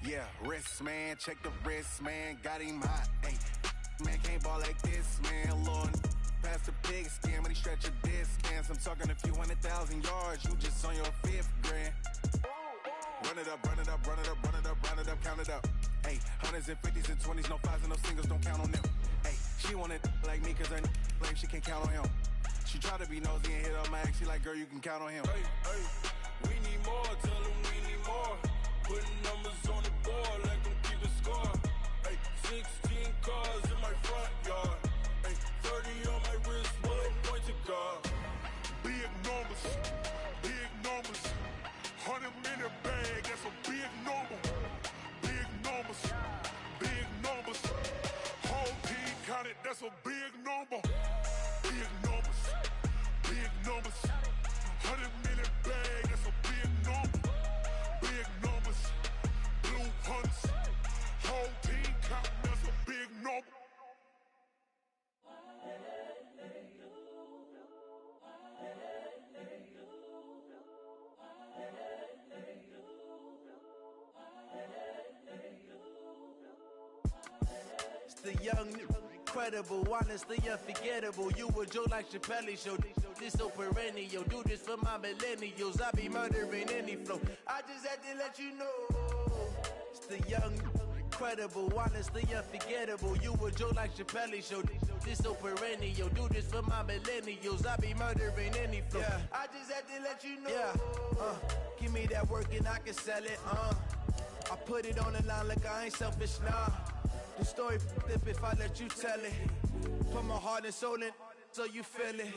Yeah, wrist, man, check the wrist, man, got him hot. Hey, man, can't ball like this, man, Lord. Pass the pig skin when he stretch a distance. I'm talking a few 100,000 yards, you just on your 5th grand. Run it up, run it up, run it up, run it up, run it up, count it up. Hey, hundreds and 50s and 20s, no 5s and no singles, don't count on them. Hey, she want it like me cause her like she can't count on him. She try to be nosy and hit up my ex, she like, girl, you can count on him. Hey, hey, we need more, tell them we need more. Putting numbers on the board, let them keep it score. Hey, 16 cars in my front yard. Hey, 30 on my wrist, one point to guard. Big numbers, 100 minute bag, that's a big number. Big numbers, whole team counted, that's a big number. Big numbers, 100 minute bag, that's a big number. Big numbers, blue hunts, whole team counting, that's a big number. It's the young, incredible, honestly unforgettable. You a Joe like Chappelle show. This so perennial. Do this for my millennials. I be murdering any flow. I just had to let you know. It's the young, incredible, honestly unforgettable. You a Joe like Chappelle show. This so perennial. Do this for my millennials. I be murdering any flow. Yeah. I just had to let you know. Yeah. Give me that work and I can sell it. I put it on the line like I ain't selfish, nah. The story flip if I let you tell it. Put my heart and soul in so you feel it.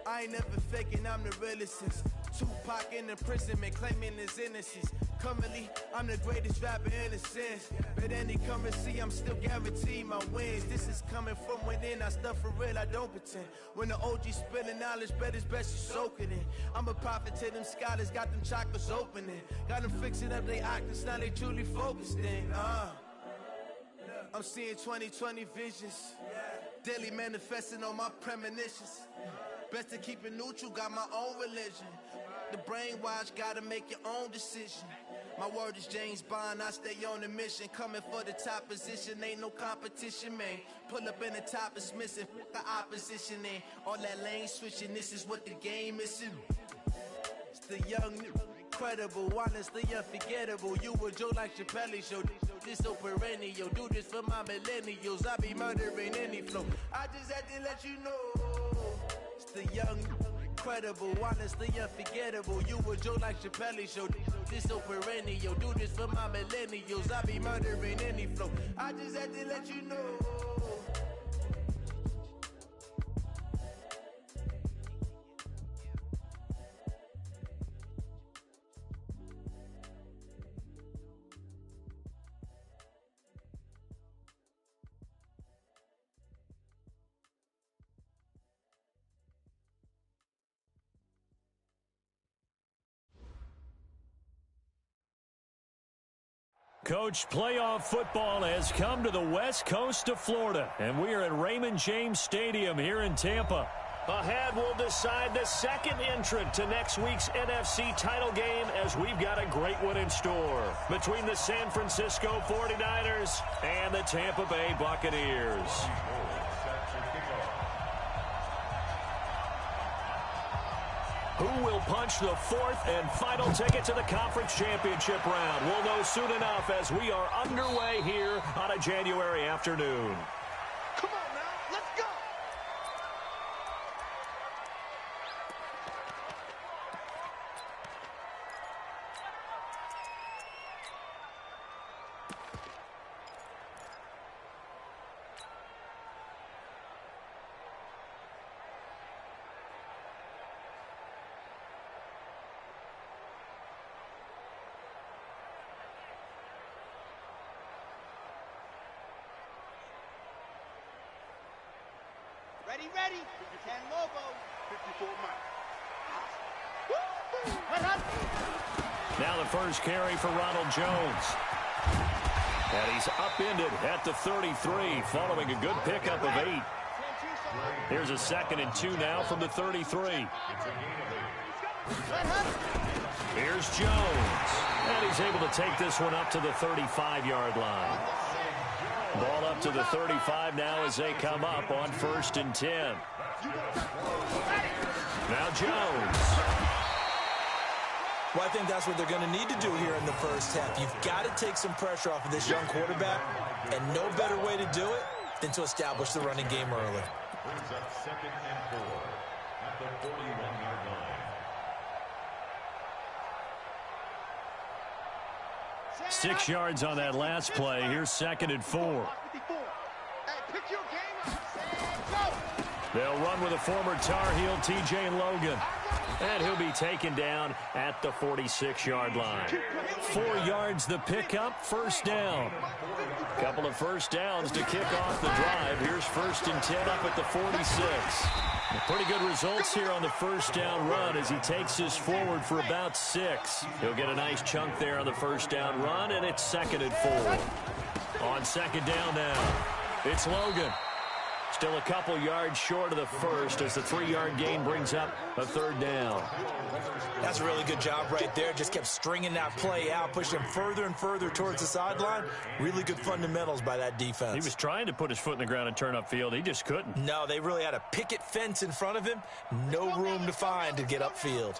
I ain't never faking, I'm the realest since Tupac in imprisonment, claiming his innocence. Currently, I'm the greatest rapper in a sense. But any currency, I'm still guaranteed my wins. This is coming from within, I stuff for real, I don't pretend. When the OG spilling knowledge, bet it's best you soak it in. I'm a prophet to them scholars, got them chakras opening. Got them fixing up they octaves, now they truly focused in. I'm seeing 2020 visions, daily manifesting on my premonitions. Best to keep it neutral, got my own religion. The brainwash, gotta make your own decision. My word is James Bond, I stay on the mission. Coming for the top position, ain't no competition, man. Pull up in the top, it's missing, the opposition in. All that lane switching, this is what the game is. It's the young, incredible, honestly unforgettable. You a Joe like Chappelle show. This so perennial. Do this for my millennials. I be murdering any flow. I just had to let you know. It's the young, incredible, honestly unforgettable. You a Joe like Chappelle show. This so perennial. Do this for my millennials. I be murdering any flow. I just had to let you know. Coach, playoff football has come to the west coast of Florida, and we are at Raymond James Stadium here in Tampa. Ahead, we'll decide the second entrant to next week's NFC title game, as we've got a great one in store between the San Francisco 49ers and the Tampa Bay Buccaneers. Who will punch the fourth and final ticket to the conference championship round? We'll know soon enough as we are underway here on a January afternoon. Come on now, let's go! Ready, 10 Lobo. 54 Mike. Now the first carry for Ronald Jones. And he's upended at the 33 following a good pickup of 8. Here's a 2nd and 2 now from the 33. Here's Jones. And he's able to take this one up to the 35-yard line. Ball up to the 35 now as they come up on 1st and 10. Now Jones. Well, I think that's what they're going to need to do here in the first half. You've got to take some pressure off of this young quarterback, and no better way to do it than to establish the running game early. Brings up 2nd and 4 at the 41-yard line. 6 yards on that last play. Here's 2nd and 4. They'll run with a former Tar Heel, T.J. Logan. And he'll be taken down at the 46-yard line. 4 yards the pickup, 1st down. Couple of 1st downs to kick off the drive. Here's 1st and 10 up at the 46. Pretty good results here on the 1st down run as he takes this forward for about 6. He'll get a nice chunk there on the 1st down run, and it's 2nd and 4. On 2nd down now, it's Logan. Still a couple yards short of the 1st as the 3-yard gain brings up a 3rd down. That's a really good job right there. Just kept stringing that play out, pushing him further and further towards the sideline. Really good fundamentals by that defense. He was trying to put his foot in the ground and turn upfield. He just couldn't. No, they really had a picket fence in front of him. No room to find to get upfield.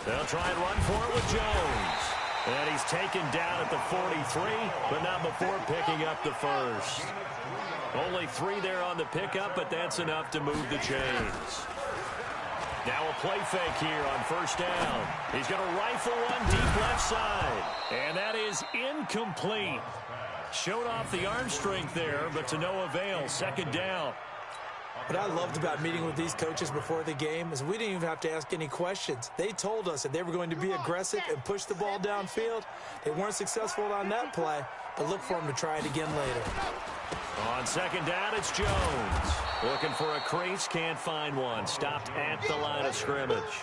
They'll try and run for it with Jones. And he's taken down at the 43, but not before picking up the 1st. Only 3 there on the pickup, but that's enough to move the chains. Now a play fake here on 1st down. He's going to rifle one deep left side. And that is incomplete. Showed off the arm strength there, but to no avail. 2nd down. What I loved about meeting with these coaches before the game is we didn't even have to ask any questions. They told us that they were going to be aggressive and push the ball downfield. They weren't successful on that play, but look for them to try it again later. On 2nd down, it's Jones. Looking for a crease, can't find one. Stopped at the line of scrimmage.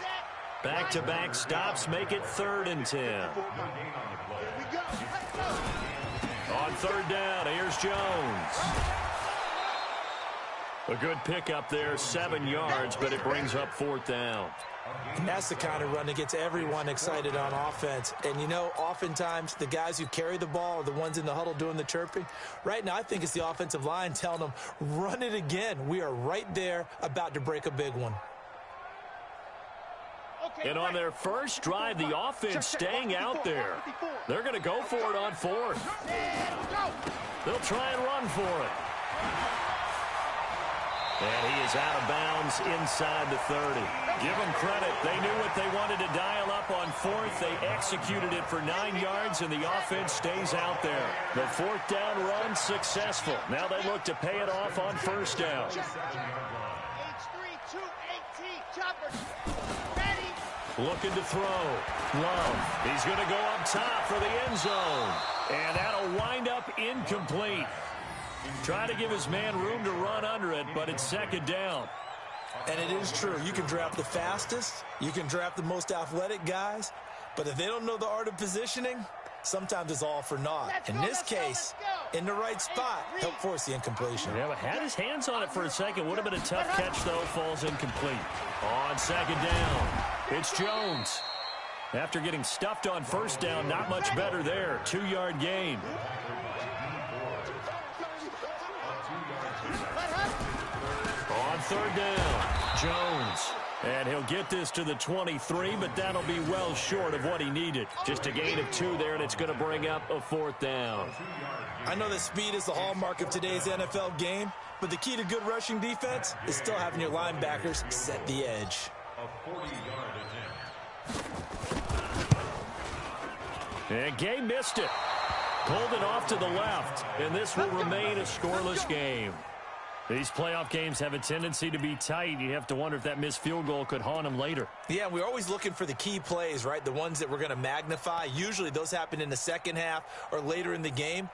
Back-to-back stops make it 3rd and 10. On 3rd down, here's Jones. A good pickup there, 7 yards, but it brings up 4th down. And that's the kind of run that gets everyone excited on offense. And, you know, oftentimes the guys who carry the ball are the ones in the huddle doing the chirping. Right now, I think it's the offensive line telling them, run it again. We are right there about to break a big one. And on their first drive, the offense staying out there. They're going to go for it on 4th. They'll try and run for it. And he is out of bounds inside the 30. Give them credit. They knew what they wanted to dial up on 4th. They executed it for 9 yards, and the offense stays out there. The 4th down run successful. Now they look to pay it off on 1st down. Looking to throw. Love. He's going to go up top for the end zone. And that'll wind up incomplete. Trying to give his man room to run under it, but it's 2nd down. And it is true. You can draft the fastest. You can draft the most athletic guys. But if they don't know the art of positioning, sometimes it's all for naught. In this case, in the right spot, help force the incompletion. Yeah, but had his hands on it for a second. Would have been a tough catch, though. Falls incomplete. On 2nd down, it's Jones. After getting stuffed on 1st down, not much better there. 2-yard gain. On 3rd down, Jones. And he'll get this to the 23, but that'll be well short of what he needed. Just a gain of 2 there, and it's going to bring up a 4th down. I know that speed is the hallmark of today's NFL game, but the key to good rushing defense is still having your linebackers set the edge. A 40-yard attempt. And Gay missed it. Pulled it off to the left, and this will remain a scoreless game. These playoff games have a tendency to be tight. You have to wonder if that missed field goal could haunt them later. Yeah, we're always looking for the key plays, right? The ones that we're going to magnify. Usually those happen in the second half or later in the game.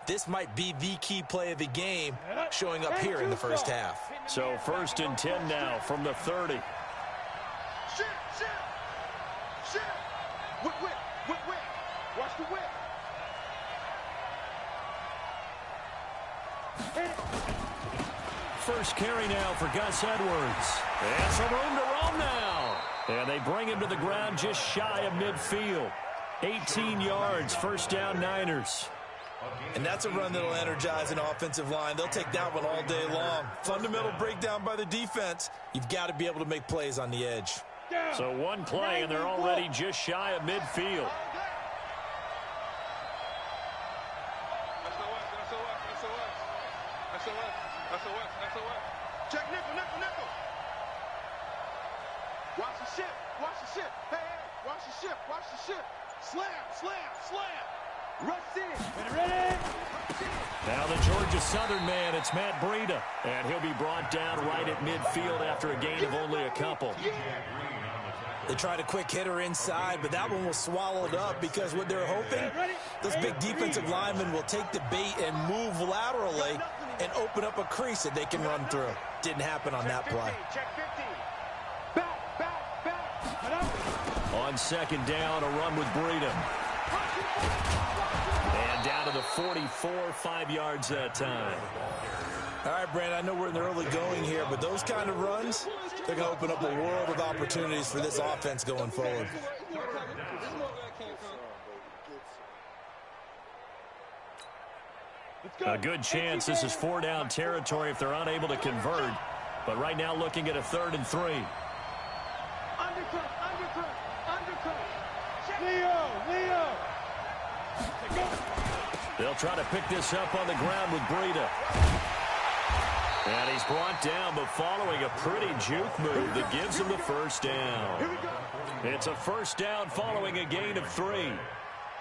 This might be the key play of the game showing up here in the first half. So 1st and 10 now from the 30. First carry now for Gus Edwards. And some room to roam now. And they bring him to the ground just shy of midfield. 18 yards, first down Niners. And that's a run that'll energize an offensive line. They'll take that one all day long. Fundamental breakdown by the defense. You've got to be able to make plays on the edge. So one play, and they're already just shy of midfield. Check nickel. Watch the ship. Hey, watch the ship. Slam. Rush in. Ready? Now the Georgia Southern man, it's Matt Breida. And he'll be brought down right at midfield after a gain of only a couple. They tried a quick hitter inside, but that one was swallowed up because what they're hoping, this big defensive lineman will take the bait and move laterally and open up a crease that they can run through. Didn't happen on that play. Check 15. Back. On second down, a run with Breida. And down to the 44, 5 yards that time. All right, Brandon, I know we're in the early going here, but those kind of runs, they're going to open up a world of opportunities for this offense going forward. A good chance this is 4-down territory if they're unable to convert. But right now looking at a 3rd and 3. Undercut. Leo. They'll try to pick this up on the ground with Breida. And he's brought down, but following a pretty juke move that gives him the first down. It's a first down following a gain of 3.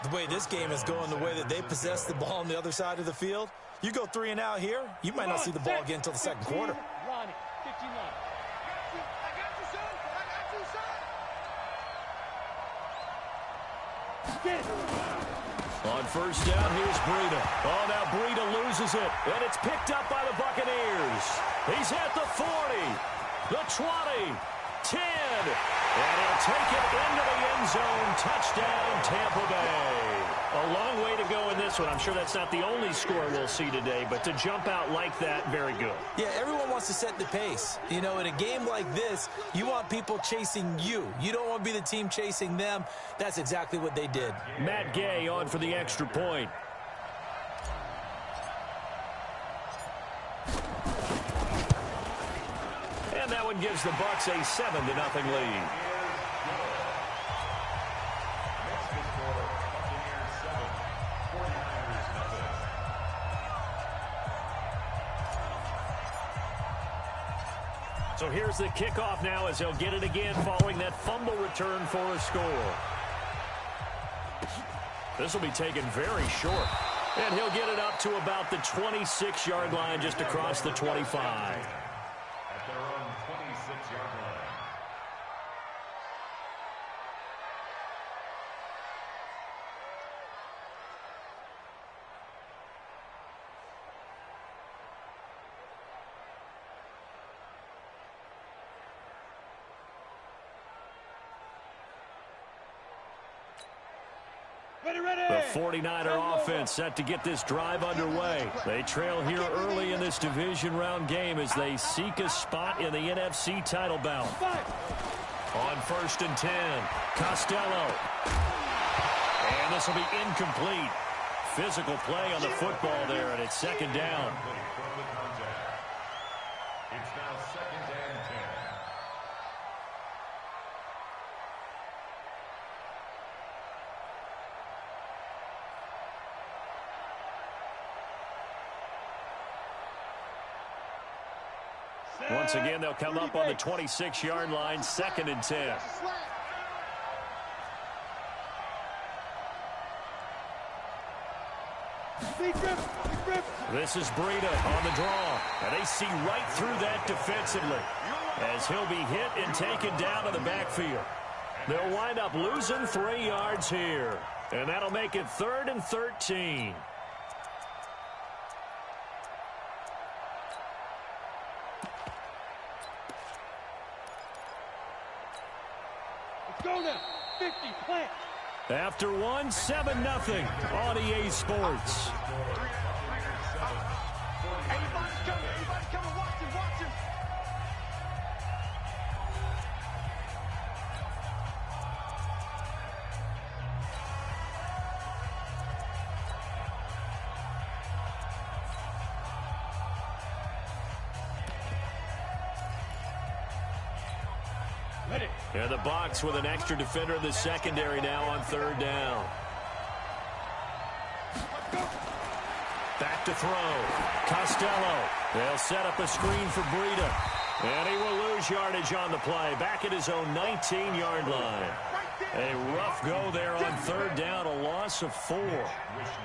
The way this game is going, the way that they possess the ball on the other side of the field, you go 3 and out here, you might not see the ball again until the second quarter. Ronnie, 59. I got you, son. Get it. On first down, here's Breida. Oh, now Breida loses it, and it's picked up by the Buccaneers. He's at the 40, the 20, 10, and he'll take it into the end zone. Touchdown, Tampa Bay. A long way to go in this one. I'm sure that's not the only score we'll see today, but to jump out like that, very good. Yeah, everyone wants to set the pace. You know, in a game like this, you want people chasing you. You don't want to be the team chasing them. That's exactly what they did. Matt Gay on for the extra point. And that one gives the Bucs a 7-0 lead. So here's the kickoff now as he'll get it again following that fumble return for a score. This will be taken very short. And he'll get it up to about the 26-yard line just across the 25. At their own 26-yard line. The 49er offense set to get this drive underway. They trail here early in this division round game as they seek a spot in the NFC title bout. On first and 10, Costello. And this will be incomplete. Physical play on the football there, and it's second down. It's now 2nd and 10. Once again, they'll come up on the 26-yard line, 2nd and 10. This is Breida on the draw, and they see right through that defensively as he'll be hit and taken down to the backfield. They'll wind up losing 3 yards here, and that'll make it 3rd and 13. Go now. 50, plant. After one, 7-0 on EA Sports. And the Bucs with an extra defender in the secondary now on third down. Back to throw. Costello. They'll set up a screen for Breida. And he will lose yardage on the play. Back at his own 19-yard line. A rough go there on third down. A loss of 4.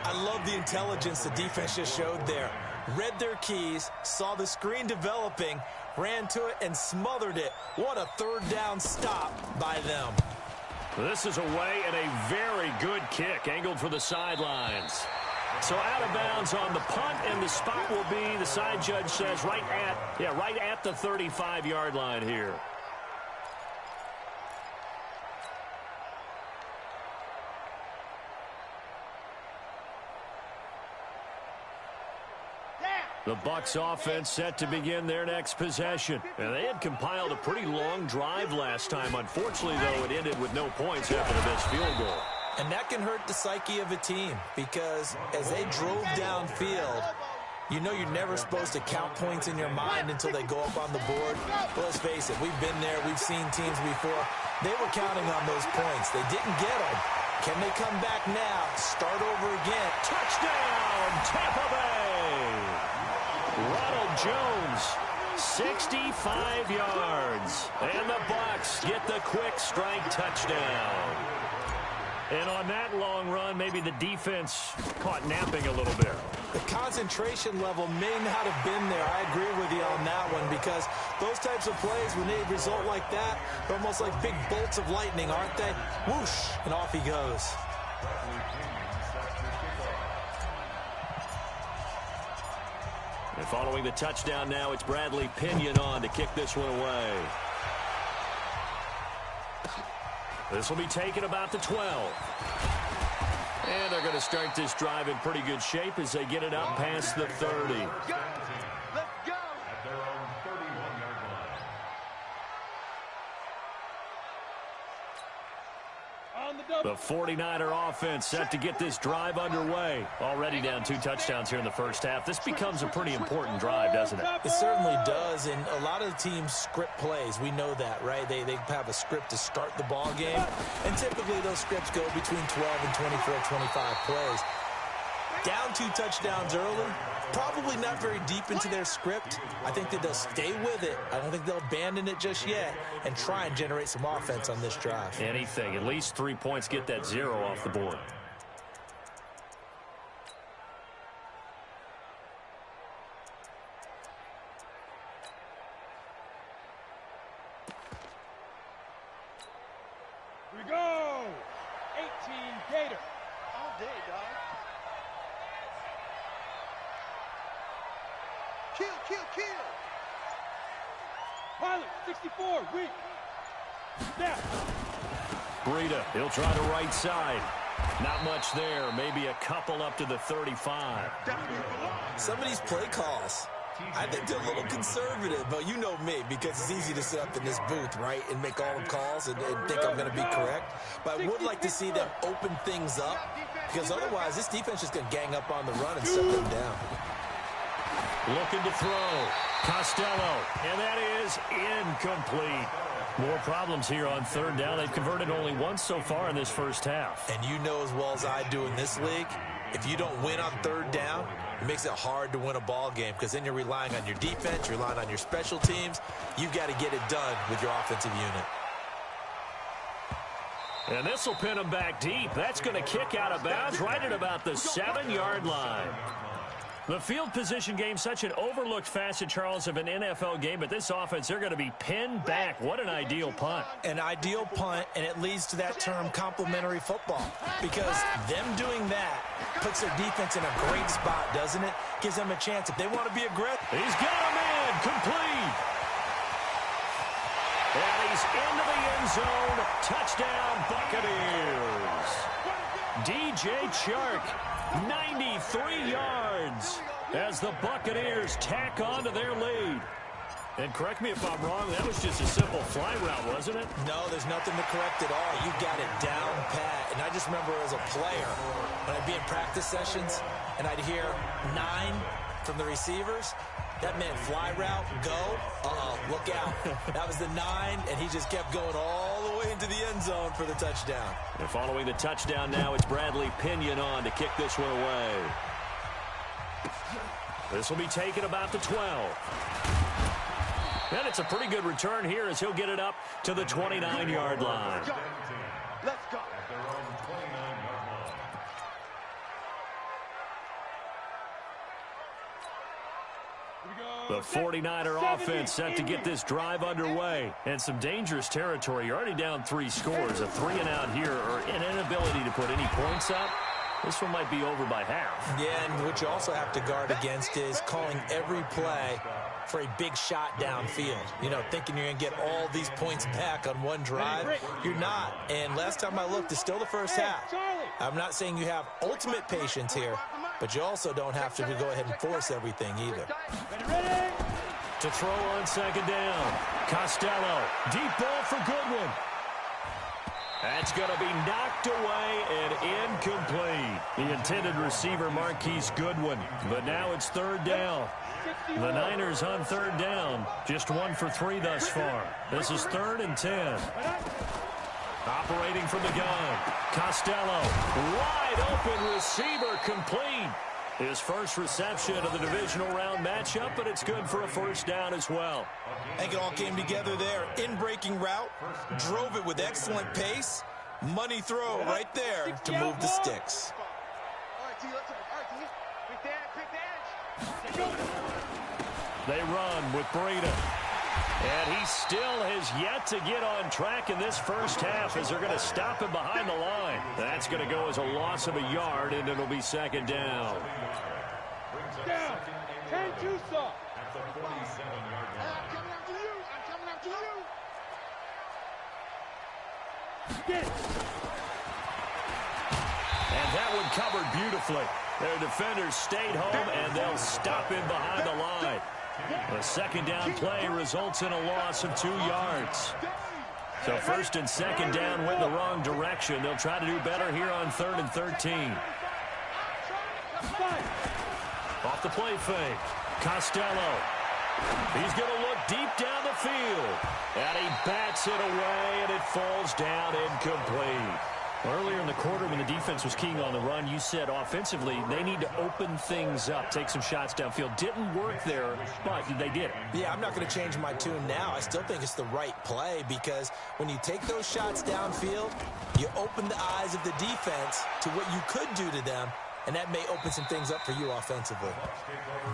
I love the intelligence the defense just showed there. Read their keys, saw the screen developing, ran to it, and smothered it. What a third down stop by them. This is away and a very good kick, angled for the sidelines. So out of bounds on the punt, and the spot will be, the side judge says, right at the 35-yard line here. The Bucs offense set to begin their next possession. And they had compiled a pretty long drive last time. Unfortunately, though, it ended with no points after the missed field goal. And that can hurt the psyche of a team, because as they drove downfield, you know you're never supposed to count points in your mind until they go up on the board. But let's face it, we've been there, we've seen teams before. They were counting on those points. They didn't get them. Can they come back now? Start over again. Touchdown, Tampa Bay! Ronald Jones, 65 yards. And the Bucs get the quick strike touchdown. And on that long run, maybe the defense caught napping a little bit. The concentration level may not have been there. I agree with you on that one, because those types of plays, when they result like that, they're almost like big bolts of lightning, aren't they? Whoosh, and off he goes. And following the touchdown now, it's Bradley Pinion on to kick this one away. This will be taken about the 12. And they're going to start this drive in pretty good shape as they get it up past the 30. Let's go! At their own 31-yard line. The 49er offense set to get this drive underway. Already down 2 touchdowns here in the first half. This becomes a pretty important drive, doesn't it? It certainly does, and a lot of the teams script plays. We know that, right? They have a script to start the ball game, and typically those scripts go between 12 and 24, 25 plays. Down 2 touchdowns early, probably not very deep into their script. I think that they'll stay with it. I don't think they'll abandon it just yet and try and generate some offense on this drive. Anything. At least 3 points, get that 0 off the board. Here we go! 18 Gator. All day, dog. Kill, kill, kill. Pilot, 64, weak. Snap. Breida, he'll try the right side. Not much there. Maybe a couple up to the 35. Some of these play calls, I think they're a little conservative, but you know me, because it's easy to sit up in this booth, right, and make all the calls and think I'm going to be correct. But I would like to see them open things up, because otherwise this defense is going to gang up on the run and shut them down. Looking to throw. Costello. And that is incomplete. More problems here on third down. They've converted only once so far in this first half. And you know as well as I do in this league, if you don't win on third down, it makes it hard to win a ball game, because then you're relying on your defense, you're relying on your special teams. You've got to get it done with your offensive unit. And this will pin them back deep. That's going to kick out of bounds right at about the 7-yard line. The field position game, such an overlooked facet, Charles, of an NFL game, but this offense, they're going to be pinned back. What an ideal punt. An ideal punt, and it leads to that term complementary football, because them doing that puts their defense in a great spot, doesn't it? Gives them a chance if they want to be aggressive. He's got a man, complete. And he's into the end zone. Touchdown, Buccaneers. DJ Chark, 93 yards as the Buccaneers tack on to their lead. And correct me if I'm wrong, that was just a simple fly route, wasn't it? No, there's nothing to correct at all. You got it down pat. And I just remember as a player, when I'd be in practice sessions and I'd hear 9 from the receivers, That meant fly route, go. Look out. That was the 9, and he just kept going all the way into the end zone for the touchdown. And following the touchdown now, it's Bradley Pinion on to kick this one away. This will be taken about the 12. And it's a pretty good return here as he'll get it up to the 29-yard line. Let's go. The 49er offense set to get this drive underway. And some dangerous territory. You're already down 3 scores. A 3-and-out here or an inability to put any points up. This one might be over by half. Yeah, and what you also have to guard against is calling every play for a big shot downfield. You know, thinking you're going to get all these points back on one drive. You're not. And last time I looked, it's still the first half. I'm not saying you have ultimate patience here, but you also don't have to go ahead and force everything either. To throw on second down. Costello. Deep ball for Goodwin. That's going to be knocked away and incomplete. The intended receiver, Marquise Goodwin. But now it's third down. The Niners on third down. Just 1 for 3 thus far. This is 3rd and 10. Operating from the gun. Costello. Wide open receiver complete. His first reception of the divisional round matchup, but it's good for a first down as well. I think it all came together there. In-breaking route, drove it with excellent pace. Money throw right there to move the sticks. All right, T, let's go. All right, T. Pick the edge. They run with Breida. And he still has yet to get on track in this first half as they're going to stop him behind the line. That's going to go as a loss of a yard, and it'll be second down. Down. 10-2 stop. At the 47-yard line. I'm coming after you. I'm coming after you. And that one covered beautifully. Their defenders stayed home, and they'll stop him behind the line. The second down play results in a loss of 2 yards. So first and second down went the wrong direction. They'll try to do better here on 3rd and 13. Off the play fake. Costello. He's going to look deep down the field. And he bats it away, and it falls down incomplete. Earlier in the quarter when the defense was keying on the run, you said offensively they need to open things up, take some shots downfield. Didn't work there, but they did it. Yeah, I'm not going to change my tune now. I still think it's the right play because when you take those shots downfield, you open the eyes of the defense to what you could do to them, and that may open some things up for you offensively.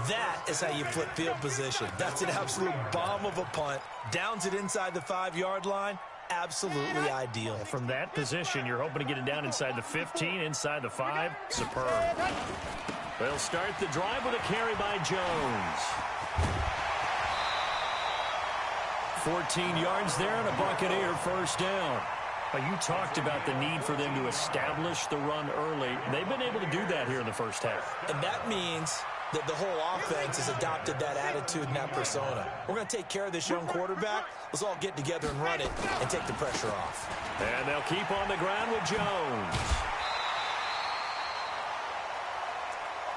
That is how you flip field position. That's an absolute bomb of a punt. Downs it inside the 5-yard line. Absolutely ideal. From that position, you're hoping to get it down inside the 15, inside the 5. Superb. They'll start the drive with a carry by Jones. 14 yards there and a Buccaneer first down. You talked about the need for them to establish the run early. They've been able to do that here in the first half. And that means that the whole offense has adopted that attitude and that persona. We're going to take care of this young quarterback. Let's all get together and run it and take the pressure off. And they'll keep on the ground with Jones.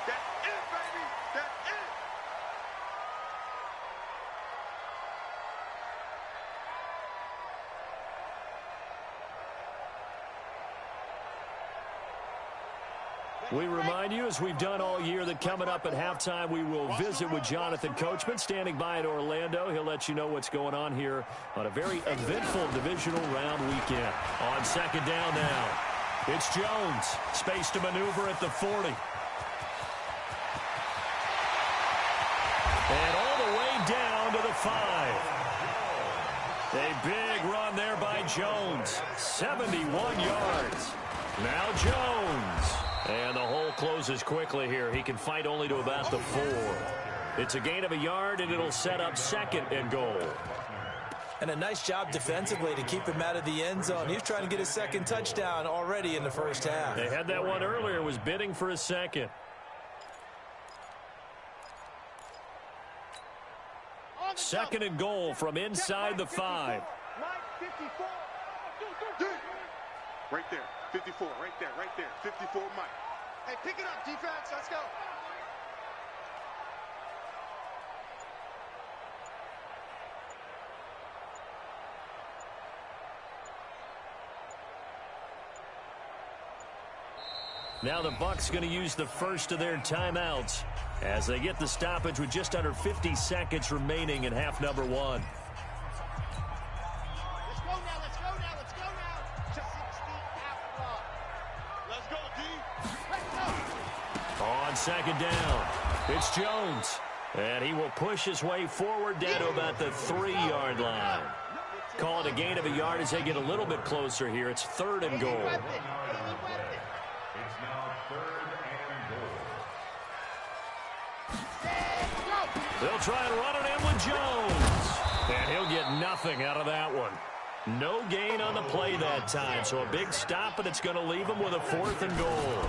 That's it, baby. That's it. We remind you, as we've done all year, that coming up at halftime, we will visit with Jonathan Coachman, standing by in Orlando. He'll let you know what's going on here on a very eventful divisional round weekend. On second down now, it's Jones. Space to maneuver at the 40. And all the way down to the 5. A big run there by Jones. 71 yards. Now Jones. And the hole closes quickly here. He can fight only to about the 4. It's a gain of a yard, and it'll set up second and goal. And a nice job defensively to keep him out of the end zone. He was trying to get his second touchdown already in the first half. They had that one earlier, was bidding for a second. Second and goal from inside the 5. Right there. 54, right there, right there. 54, Mike. Hey, pick it up, defense. Let's go. Now the Bucks going to use the first of their timeouts as they get the stoppage with just under 50 seconds remaining in half number one. Let's go now, let's go now, let's go now. Just 60 out clock. Let's go, D. Let's go. On second down, it's Jones. And he will push his way forward down to about the 3-yard line. Call it a gain of a yard as they get a little bit closer here. It's 3rd and goal. It's now 3rd and goal. They'll try and run it in with Jones. And he'll get nothing out of that one. No gain on the play that time. So a big stop, and it's going to leave him with a 4th and goal.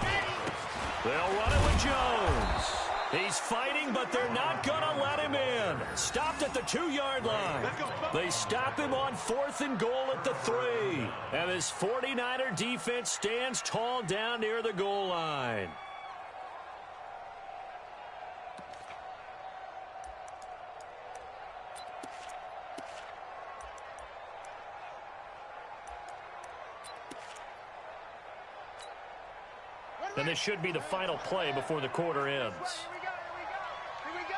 They'll run it with Jones. He's fighting, but they're not going to let him in. Stopped at the 2-yard line. They stop him on 4th and goal at the 3. And this 49er defense stands tall down near the goal line. And this should be the final play before the quarter ends. Here we go.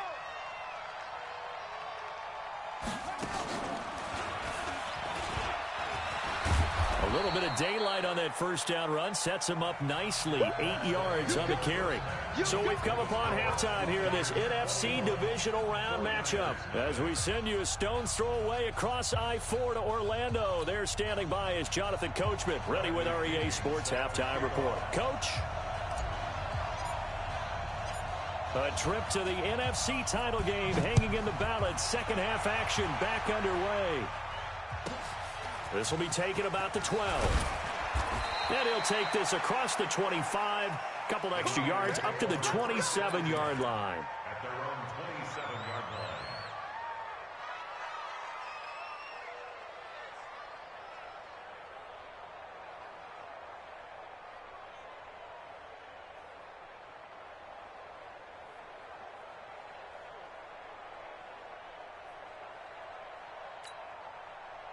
A little bit of daylight on that first down run sets him up nicely. 8 yards on the carry. So we've come upon halftime here in this NFC divisional round matchup. As we send you a stone's throw away across I-4 to Orlando. There standing by is Jonathan Coachman, ready with our EA Sports Halftime Report. Coach? A trip to the NFC title game hanging in the balance. Second half action back underway. This will be taken about the 12. And he'll take this across the 25. Couple extra yards up to the 27-yard line. At their own 27-yard line.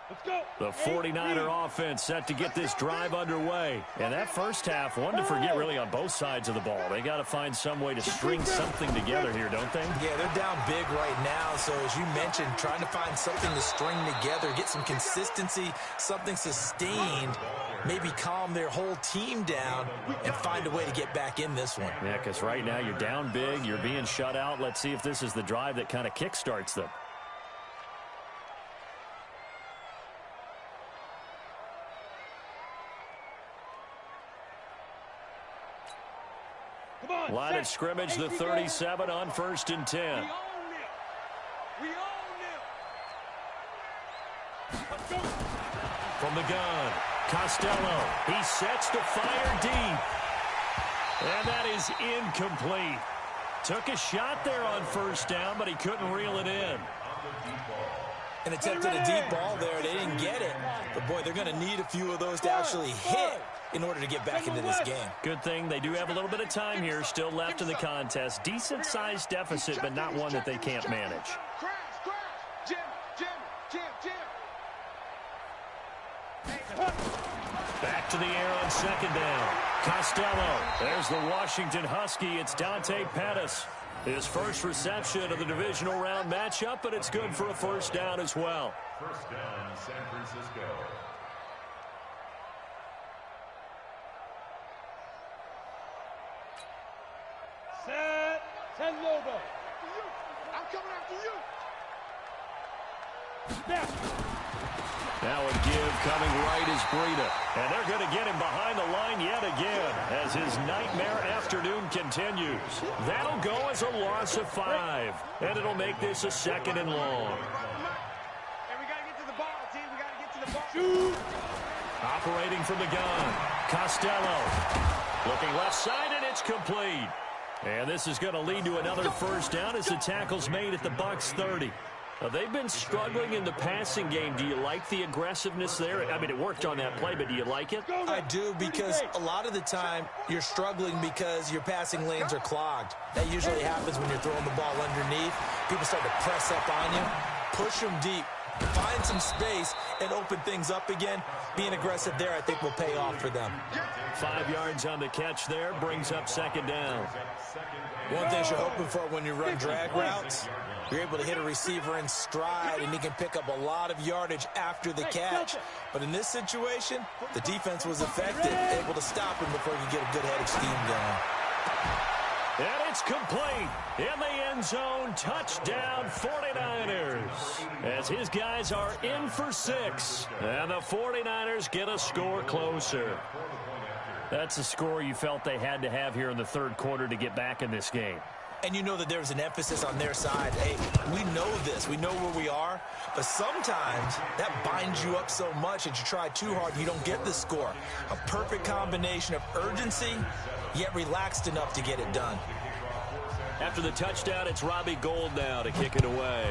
Let's go. The 49er offense set to get this drive underway. And that first half, one to forget really on both sides of the ball. They got to find some way to string something together here, don't they? Yeah, they're down big right now. So as you mentioned, trying to find something to string together, get some consistency, something sustained, maybe calm their whole team down and find a way to get back in this one. Yeah, because right now you're down big, you're being shut out. Let's see if this is the drive that kind of kickstarts them. Line of scrimmage, the 37 on 1st and 10. We own it. From the gun, Costello. He sets to fire deep. And that is incomplete. Took a shot there on 1st down, but he couldn't reel it in. And attempted a deep ball there. They didn't get it. But, boy, they're going to need a few of those to actually hit in order to get back into this game. Good thing they do have a little bit of time here still left in the contest. Decent-sized deficit, but not one that they can't manage. Back to the air on 2nd down. Costello. There's the Washington Husky. It's Dante Pettis. His first reception of the divisional round matchup, but it's good for a 1st down as well. 1st down, San Francisco. Set. 10 logo. I'm coming after you. Snap. Now a give coming right is Breida. And they're going to get him behind the line yet again as his nightmare afternoon continues. That'll go as a loss of 5. And it'll make this a 2nd and long. And we got to get to the ball, team. We got to get to the ball. Shoot. Operating from the gun, Costello. Looking left side, and it's complete. And this is going to lead to another 1st down as the tackle's made at the Bucks 30. Now, they've been struggling in the passing game. Do you like the aggressiveness there? I mean, it worked on that play, but do you like it? I do, because a lot of the time you're struggling because your passing lanes are clogged. That usually happens when you're throwing the ball underneath. People start to press up on you. push them deep, find some space, and open things up again. Being aggressive there, I think, will pay off for them. 5 yards on the catch there, brings up second down. One thing you're hoping for when you run drag routes, you're able to hit a receiver in stride, and he can pick up a lot of yardage after the catch. But in this situation, the defense was effective, able to stop him before he could get a good head of steam going. And it's complete. In the end zone, touchdown 49ers. As his guys are in for 6. And the 49ers get a score closer. That's a score you felt they had to have here in the third quarter to get back in this game. And you know that there's an emphasis on their side. Hey, we know this. We know where we are. But sometimes that binds you up so much that you try too hard and you don't get the score. A perfect combination of urgency, yet relaxed enough to get it done. After the touchdown, it's Robbie Gould now to kick it away.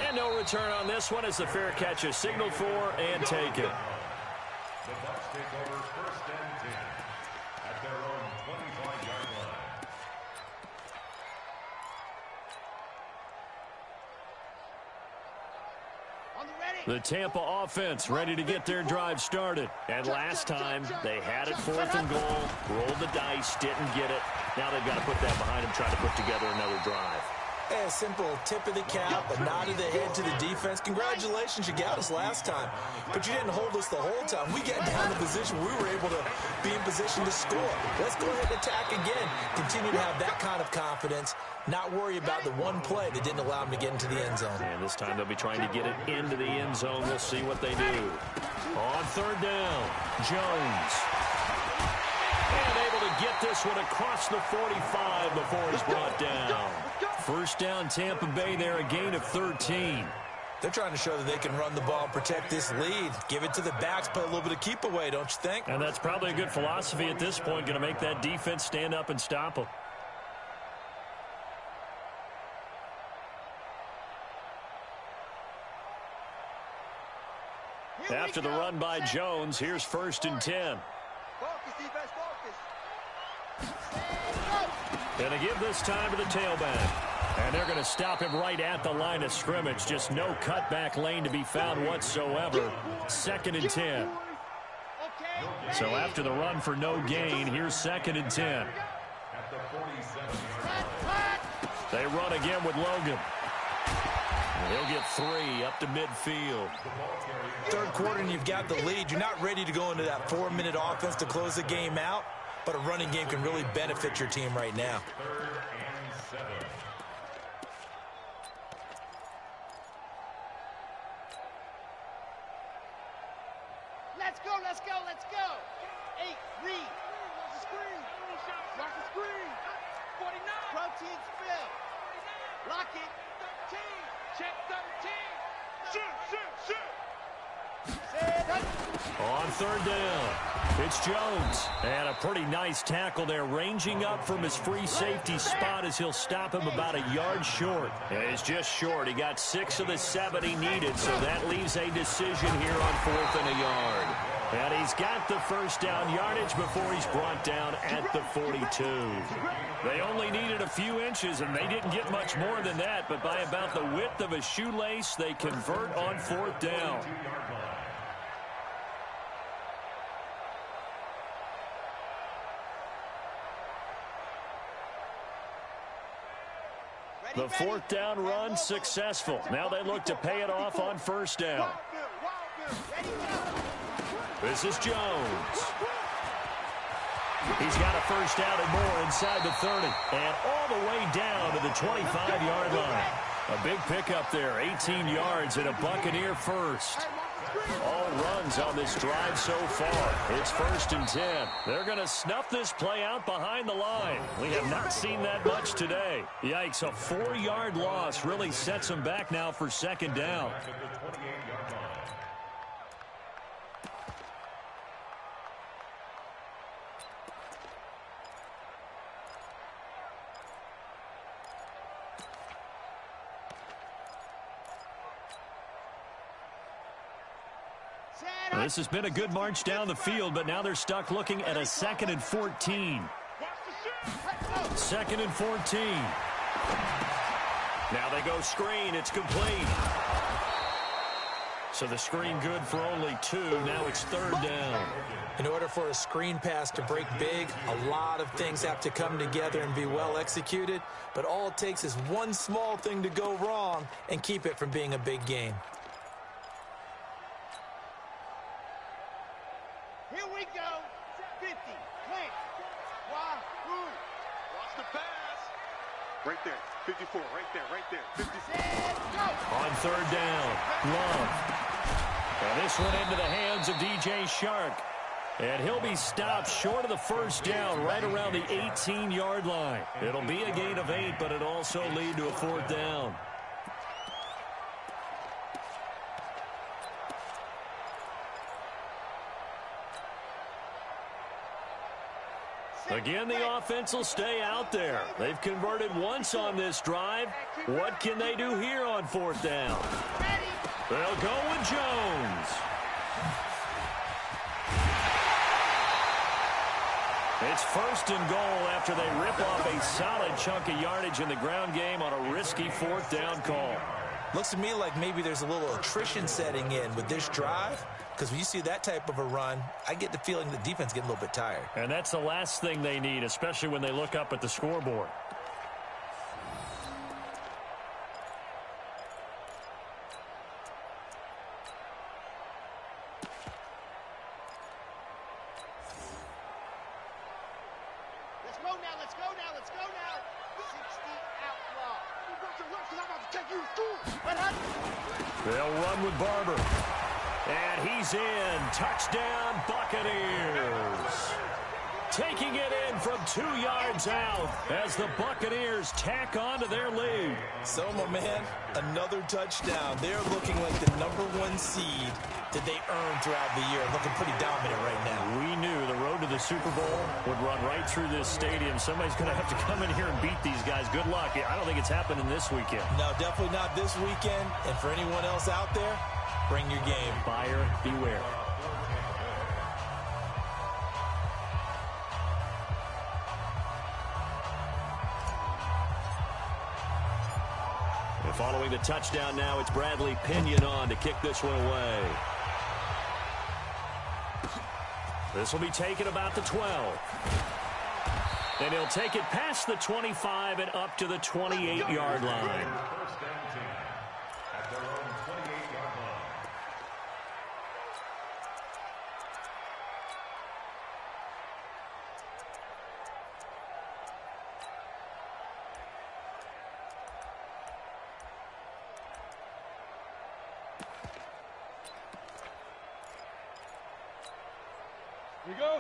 And no return on this one as the fair catch is signaled for and taken. The Bucs take over first and 10 at their own 25-yard line. The Tampa offense ready to get their drive started. And last time, they had it 4th and goal, rolled the dice, didn't get it. Now they've got to put that behind them, try to put together another drive. A simple tip of the cap, a nod of the head to the defense. Congratulations, you got us last time. But you didn't hold us the whole time. We got down to the position we were able to be in position to score. Let's go ahead and attack again. Continue to have that kind of confidence. Not worry about the one play that didn't allow them to get into the end zone. And this time they'll be trying to get it into the end zone. We'll see what they do. On third down, Jones. And able to get this one across the 45 before it's brought down. First down, Tampa Bay there, a gain of 13. They're trying to show that they can run the ball and protect this lead. Give it to the backs, play a little bit of keep away, don't you think? And that's probably a good philosophy at this point, going to make that defense stand up and stop them. After the run by Jones, here's 1st and 10. Going to give this time to the tailback. And they're going to stop him right at the line of scrimmage. Just no cutback lane to be found whatsoever. 2nd and 10. So after the run for no gain, here's 2nd and 10. They run again with Logan. He'll get 3 up to midfield. Third quarter and you've got the lead. You're not ready to go into that 4-minute offense to close the game out, but a running game can really benefit your team right now. 3rd and 7. Let's go, let's go, let's go. 8, read. Watch the screen. Watch the screen. 49. Protein spill. Lock it. 13. Check 13. Shoot. On third down, it's Jones. And a pretty nice tackle there, ranging up from his free safety spot as he'll stop him about a yard short. And he's just short. He got 6 of the 7 he needed, so that leaves a decision here on 4th and a yard. And he's got the first down yardage before he's brought down at the 42. They only needed a few inches, and they didn't get much more than that, but by about the width of a shoelace, they convert on 4th down. The 4th down run successful. Now they look to pay it off on 1st down. This is Jones. He's got a first down and more inside the 30. And all the way down to the 25-yard line. A big pickup there, 18 yards and a Buccaneer first. All runs on this drive so far. It's 1st and 10. They're going to snuff this play out behind the line. We have not seen that much today. Yikes, a 4-yard loss really sets them back now for 2nd down. This has been a good march down the field, but now they're stuck looking at a 2nd and 14. 2nd and 14. Now they go screen. It's complete. So the screen good for only 2. Now it's 3rd down. In order for a screen pass to break big, a lot of things have to come together and be well executed. But all it takes is one small thing to go wrong and keep it from being a big gain. Here we go. 50. Plant. Wahoo. Watch the pass. Right there. 54. Right there. 56. On 3rd down, Love. And this one into the hands of DJ Shark. And he'll be stopped short of the 1st down right around the 18-yard line. It'll be a gain of 8, but it'll also lead to a 4th down. Again, the offense will stay out there. They've converted once on this drive. What can they do here on 4th down? They'll go with Jones. It's 1st and goal after they rip off a solid chunk of yardage in the ground game on a risky 4th down call. Looks to me like maybe there's a little attrition setting in with this drive, because when you see that type of a run, I get the feeling the defense getting a little bit tired. And that's the last thing they need, especially when they look up at the scoreboard. Let's go now. 60 outlaw. They'll run with Barber. And he's in. Touchdown, Buccaneers. Taking it in from 2 yards out as the Buccaneers tack on to their lead. So, my man, another touchdown. They're looking like the #1 seed that they earned throughout the year. Looking pretty dominant right now. We knew the road to the Super Bowl would run right through this stadium. Somebody's going to have to come in here and beat these guys. Good luck. I don't think it's happening this weekend. No, definitely not this weekend. And for anyone else out there, bring your game. Buyer beware. And following the touchdown now, it's Bradley Pinion on to kick this one away. This will be taken about the 12. And he'll take it past the 25 and up to the 28-yard line.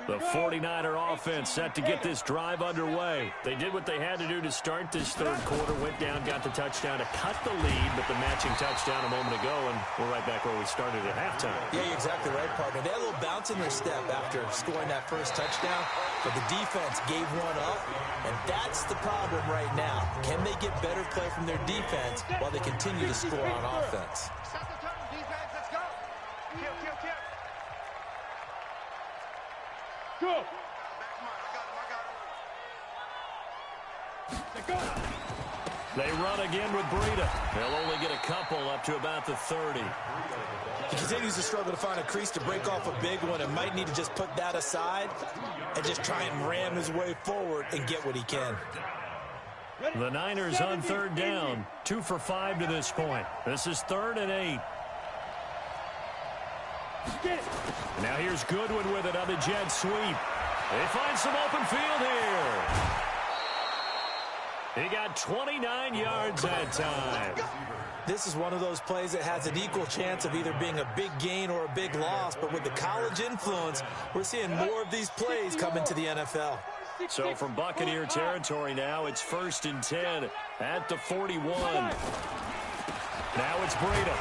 The 49er offense set to get this drive underway. They did what they had to do to start this third quarter, went down, got the touchdown to cut the lead, but the matching touchdown a moment ago, and we're right back where we started at halftime. Yeah, you're exactly right, partner. They had a little bounce in their step after scoring that first touchdown, but the defense gave one up, and that's the problem right now. Can they get better play from their defense while they continue to score on offense? Set the turn, defense, let's go. Kill. Go. They run again with Breida. They'll only get a couple up to about the 30. He continues to struggle to find a crease to break off a big one and might need to just put that aside and just try and ram his way forward and get what he can. The Niners on third down, 2 for 5 to this point. This is 3rd and 8. Now here's Goodwin with it on the jet sweep. They find some open field here. He got 29 yards that time. This is one of those plays that has an equal chance of either being a big gain or a big loss, but with the college influence, we're seeing more of these plays come into the NFL. So from Buccaneer territory now, it's 1st and 10 at the 41. Now it's Breida.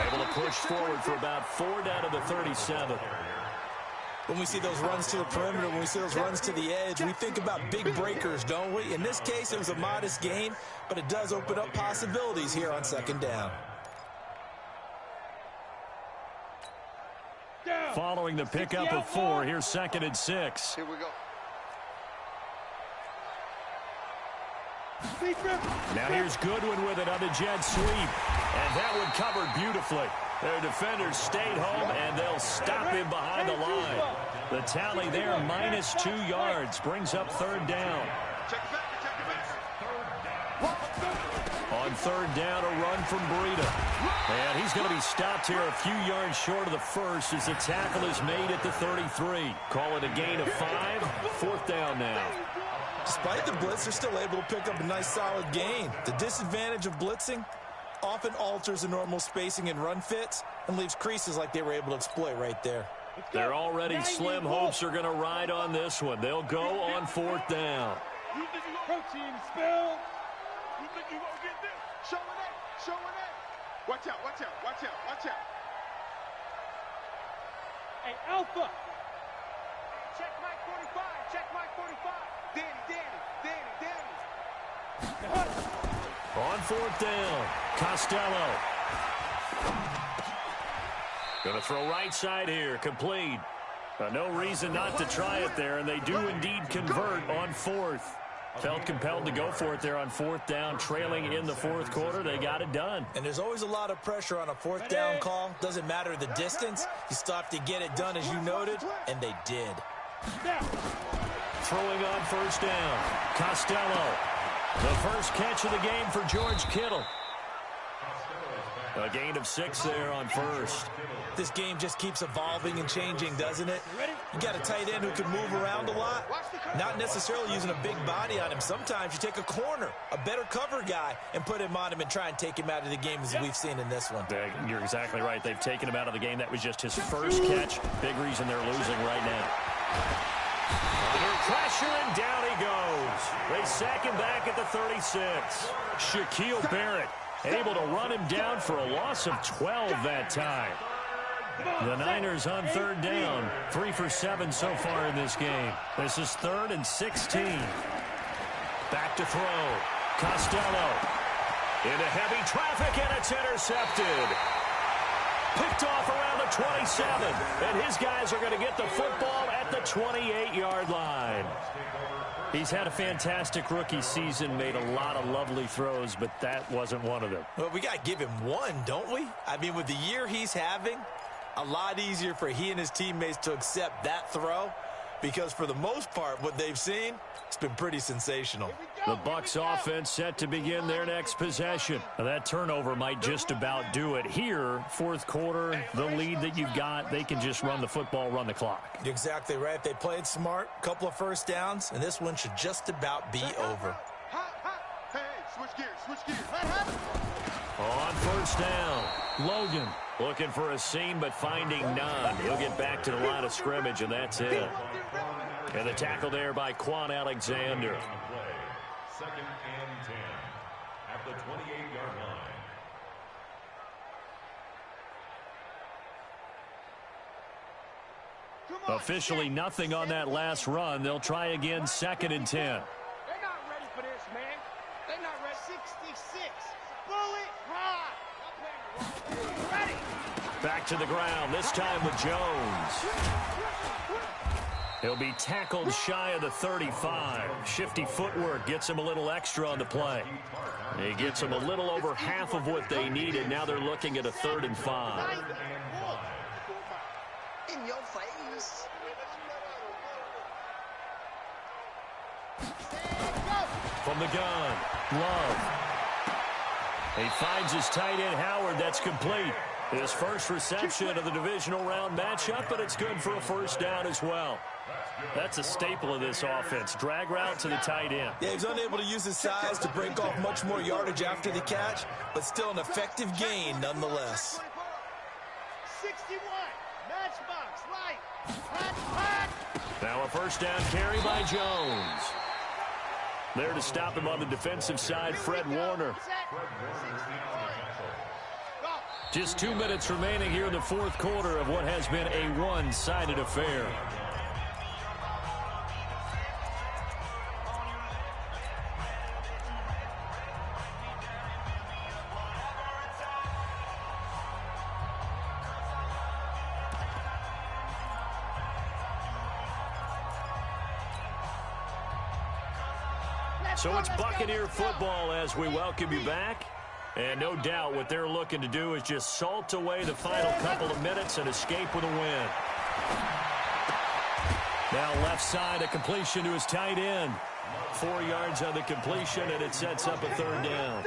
Able to push forward for about 4 down to the 37. When we see those runs to the perimeter, when we see those runs to the edge, we think about big breakers, don't we? In this case, it was a modest gain, but it does open up possibilities here on 2nd down. Following the pickup of 4, here's 2nd and 6. Here we go. Now here's Goodwin with it on the jet sweep. And that one covered beautifully. Their defenders stayed home, and they'll stop him behind the line. The tally there, -2 yards, brings up 3rd down. On 3rd down, a run from Breida. And he's going to be stopped here a few yards short of the first as the tackle is made at the 33. Call it a gain of 5, 4th down now. Despite the blitz, they're still able to pick up a nice solid gain. The disadvantage of blitzing often alters the normal spacing and run fits and leaves creases like they were able to exploit right there. They're already slim hopes are going to ride on this one. They'll go on 4th down. Protein spill. You think you gonna get this? Showing that. Watch out. Hey, Alpha. Check Mike 45. Danny. On 4th down, Costello. Going to throw right side here, complete. No reason not to try it there, and they do indeed convert on 4th. Felt compelled to go for it there on 4th down, trailing in the 4th quarter. They got it done. And there's always a lot of pressure on a 4th down call. Doesn't matter the distance. You still have to get it done, as you noted, and they did. Throwing on 1st down, Costello. The first catch of the game for George Kittle. A gain of 6 there on 1st. This game just keeps evolving and changing, doesn't it? You got a tight end who can move around a lot, not necessarily using a big body on him. Sometimes you take a corner, a better cover guy, and put him on him and try and take him out of the game, as we've seen in this one. You're exactly right. They've taken him out of the game. That was just his first catch. Big reason they're losing right now. Under pressure, and down he goes. They sack him back at the 36. Shaquille Barrett able to run him down for a loss of 12 that time. The Niners on 3rd down. 3 for 7 so far in this game. This is 3rd and 16. Back to throw. Costello. Into heavy traffic, and it's intercepted. Picked off around the 27. And his guys are going to get the football at the 28-yard line. He's had a fantastic rookie season, made a lot of lovely throws, but that wasn't one of them. Well, we got to give him one, don't we? I mean, with the year he's having, a lot easier for he and his teammates to accept that throw, because for the most part, what they've seen, it's been pretty sensational. The Bucs offense set to begin their next possession. Now, that turnover might just about do it. Here, 4th quarter, the lead that you've got, they can just run the football, run the clock. You're exactly right. They played smart, couple of 1st downs, and this one should just about be over. Hey, switch gears. On 1st down, Logan looking for a seam but finding none. He'll get back to the line of scrimmage, and that's it. And the tackle there by Quan Alexander. 2nd and 10 at the 28-yard line. Officially nothing on that last run. They'll try again, 2nd and 10. They're not ready for this, man. They're not ready. 66. Bullet high. Ready. Back to the ground, this time with Jones. He'll be tackled shy of the 35. Shifty footwork gets him a little extra on the play. He gets them a little over half of what they needed. Now they're looking at a 3rd and 5. In your face. From the gun, Love. He finds his tight end, Howard. That's complete. His first reception of the divisional round matchup, but it's good for a 1st down as well. That's a staple of this offense. Drag route to the tight end. Yeah, he's unable to use his size to break off much more yardage after the catch, but still an effective gain nonetheless. 61. Matchbox, right. Now a 1st down carry by Jones. There to stop him on the defensive side, Fred Warner. Just 2 minutes remaining here in the 4th quarter of what has been a one-sided affair. So it's Buccaneer football as we welcome you back. And no doubt what they're looking to do is just salt away the final couple of minutes and escape with a win. Now left side, a completion to his tight end. 4 yards on the completion, and it sets up a third down.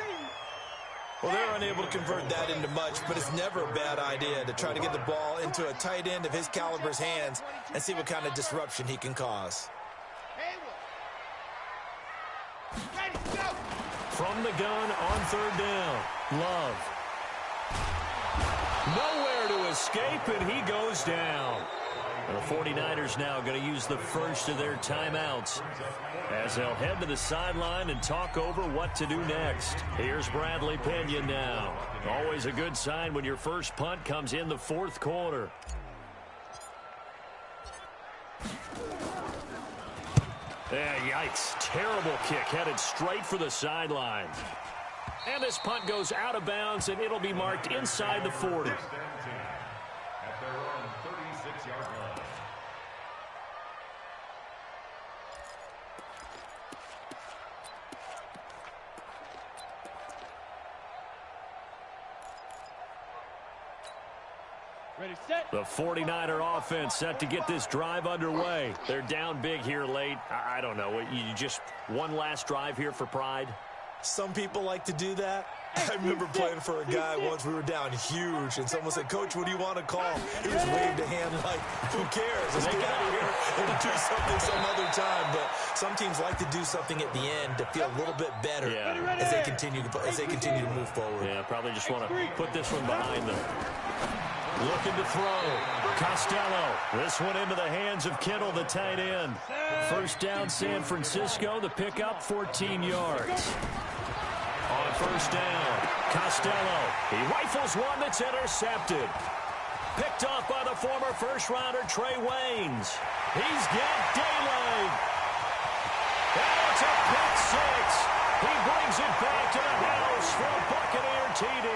Well, they're unable to convert that into much, but it's never a bad idea to try to get the ball into a tight end of his caliber's hands and see what kind of disruption he can cause. From the gun on third down, Love. Nowhere to escape, and he goes down. The 49ers now going to use the first of their timeouts as they'll head to the sideline and talk over what to do next. Here's Bradley Pinion now. Always a good sign when your first punt comes in the fourth quarter. Yikes. Terrible kick headed straight for the sideline. And this punt goes out of bounds, and it'll be marked inside the 40. At their own 36-yard line. Ready, set. The 49er offense set to get this drive underway. They're down big here late. I don't know. You just one last drive here for pride? Some people like to do that. I remember playing for a guy once. We were down huge, and someone said, "Coach, what do you want to call?" He just waved a hand like, "Who cares? Let's get out of here and do something some other time." But some teams like to do something at the end to feel a little bit better as they continue to move forward. Yeah, probably just want to put this one behind them. Looking to throw. Costello. This one into the hands of Kittle, the tight end. First down, San Francisco. The pickup, 14 yards. On first down, Costello. He rifles one that's intercepted. Picked off by the former first-rounder Trey Waynes. He's got daylight. And it's a pick six. He brings it back to the house for a Buccaneer TD.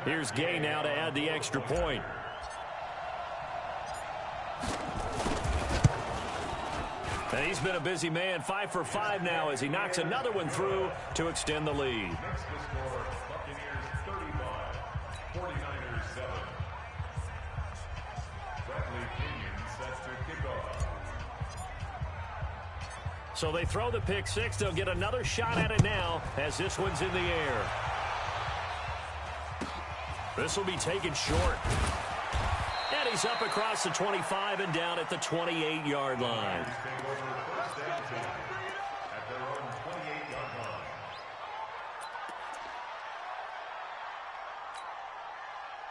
Here's Gay now to add the extra point. And he's been a busy man, 5 for 5 now as he knocks another one through to extend the lead. Next to score, Buccaneers 35, 49ers 7. Bradley Pinion set to kick off. So they throw the pick six. They'll get another shot at it now as this one's in the air. This will be taken short. And he's up across the 25 and down at the 28-yard line.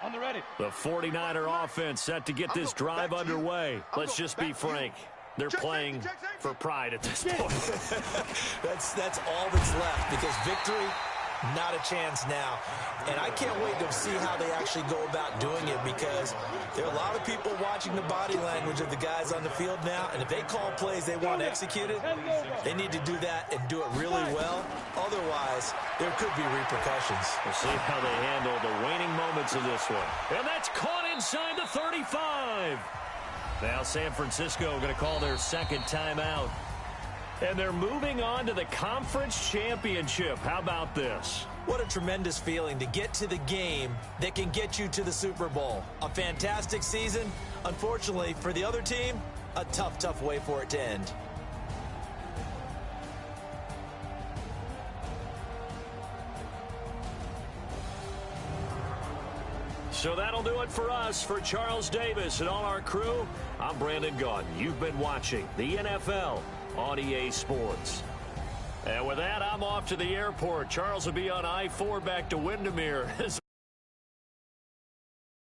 On the ready. The 49er offense set to get this drive underway. Let's just be frank. They're playing for pride at this point. That's all that's left because victory, not a chance now. And I can't wait to see how they actually go about doing it because there are a lot of people watching the body language of the guys on the field now. And if they call plays they want executed, they need to do that and do it really well. Otherwise, there could be repercussions. We'll see how they handle the waning moments of this one. And that's caught inside the 35. Now San Francisco going to call their second timeout. And they're moving on to the conference championship. How about this? What a tremendous feeling to get to the game that can get you to the Super Bowl. A fantastic season. Unfortunately, for the other team, a tough, tough way for it to end. So that'll do it for us. For Charles Davis and all our crew, I'm Brandon Gaudin. You've been watching the NFL on EA Sports. And with that, I'm off to the airport. Charles will be on I-4 back to Windermere as